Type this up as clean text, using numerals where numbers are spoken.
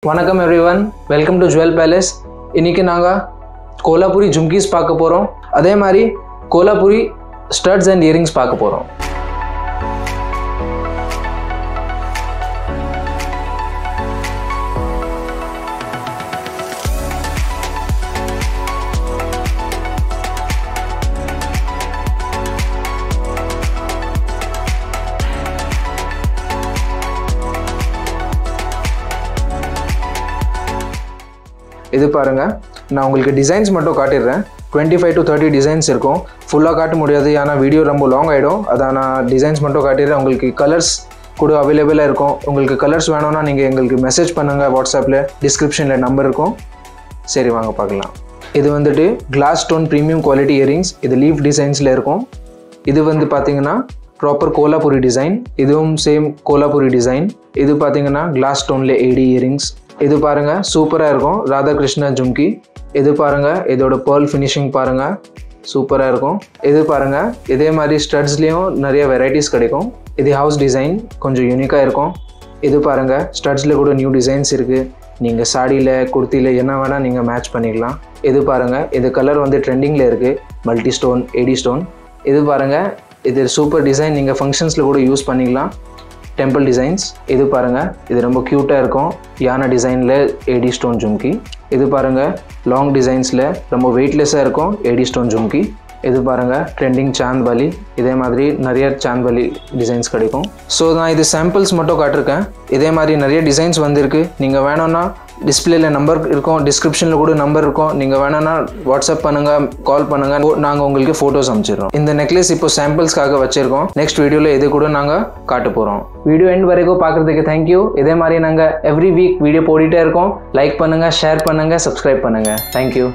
வணக்கம் everyone, welcome to jewel palace. இன்னைக்கு நாங்கள் கோலாபுரி ஜும்கீஸ் பார்க்க போகிறோம். அதே மாதிரி கோலாபுரி ஸ்டட்ஸ் அண்ட் இயரிங்ஸ் பார்க்க போகிறோம். இது பாருங்க, நான் உங்களுக்கு டிசைன்ஸ் மட்டும் காட்டிடுறேன். 25 to 30 டிசைன்ஸ் இருக்கும். ஃபுல்லாக காட்ட முடியாது, ஏன்னா வீடியோ ரொம்ப லாங் ஆகிடும். அதான் நான் டிசைன்ஸ் மட்டும் காட்டிடுறேன். உங்களுக்கு கலர்ஸ் கூட அவைலபிளாக இருக்கும். உங்களுக்கு கலர்ஸ் வேணும்னா நீங்கள் எங்களுக்கு மெசேஜ் பண்ணுங்கள். வாட்ஸ்அப்பில் டிஸ்கிரிப்ஷனில் நம்பர் இருக்கும். சரி, வாங்க பார்க்கலாம். இது வந்துட்டு glass stone premium quality earrings. இது லீஃப் டிசைன்ஸில் இருக்கும். இது வந்து பார்த்தீங்கன்னா ப்ராப்பர் கோலாபுரி டிசைன். இதுவும் சேம் கோலாபுரி டிசைன். இது பார்த்தீங்கன்னா கிளாஸ் ஸ்டோனில் ஏடி இயரிங்ஸ். இது பாருங்க, சூப்பராக இருக்கும். ராதாகிருஷ்ணா ஜும்கி. இது பாருங்க, இதோட பேர்ல் ஃபினிஷிங் பாருங்க, சூப்பராக இருக்கும். இது பாருங்க, இதே மாதிரி ஸ்டட்ஸ்லேயும் நிறைய வெரைட்டிஸ் கிடைக்கும். இது ஹவுஸ் டிசைன், கொஞ்சம் யூனிக்காக இருக்கும். இது பாருங்க, ஸ்டட்ஸில் கூட நியூ டிசைன்ஸ் இருக்குது. நீங்கள் சாடியில் குர்த்தியில் என்ன வேணால் நீங்கள் மேட்ச் பண்ணிக்கலாம். இது பாருங்க, இது கலர் வந்து ட்ரெண்டிங்கில் இருக்குது, மல்டி ஸ்டோன் ஏடி ஸ்டோன். இது பாருங்க, இது சூப்பர் டிசைன், நீங்கள் ஃபங்க்ஷன்ஸில் கூட யூஸ் பண்ணிக்கலாம். Temple designs. இது பாருங்கள், இது ரொம்ப க்யூட்டாக இருக்கும். யானை டிசைனில் ஏடி ஸ்டோன் ஜும்கி. இது பாருங்கள், லாங் டிசைன்ஸில் ரொம்ப வெயிட்லெஸ்ஸாக இருக்கும் ஏடி ஸ்டோன் ஜும்கி. இது பாருங்கள், ட்ரெண்டிங் சாந்த்பாலி. இதே மாதிரி நிறைய சாந்த்பாலி டிசைன்ஸ் கிடைக்கும். ஸோ நான் இது சாம்பிள்ஸ் மட்டும் காட்டிருக்கேன். இதே மாதிரி நிறைய டிசைன்ஸ் வந்திருக்கு. நீங்கள் வேணும்னா டிஸ்பிளேல நம்பர் இருக்கும், டிஸ்கிரிப்ஷனில் கூட நம்பர் இருக்கும். நீங்கள் வேணும்னா வாட்ஸ்அப் பண்ணுங்கள், கால் பண்ணுங்கள், நாங்கள் உங்களுக்கு ஃபோட்டோஸ் அனுப்பிச்சிடுறோம். இந்த நெக்லஸ் இப்போ சாம்பிள்ஸ்க்காக வச்சுருக்கோம். நெக்ஸ்ட் வீடியோவில் இது கூட நாங்கள் காட்ட போகிறோம். வீடியோ எண்ட் வரைக்கும் பார்க்குறதுக்கு தேங்க்யூ. இதே மாதிரி நாங்கள் எவ்ரி வீக் வீடியோ போட்டுகிட்டே இருக்கோம். லைக் பண்ணுங்கள், ஷேர் பண்ணுங்கள், சப்ஸ்கிரைப் பண்ணுங்கள். தேங்க்யூ.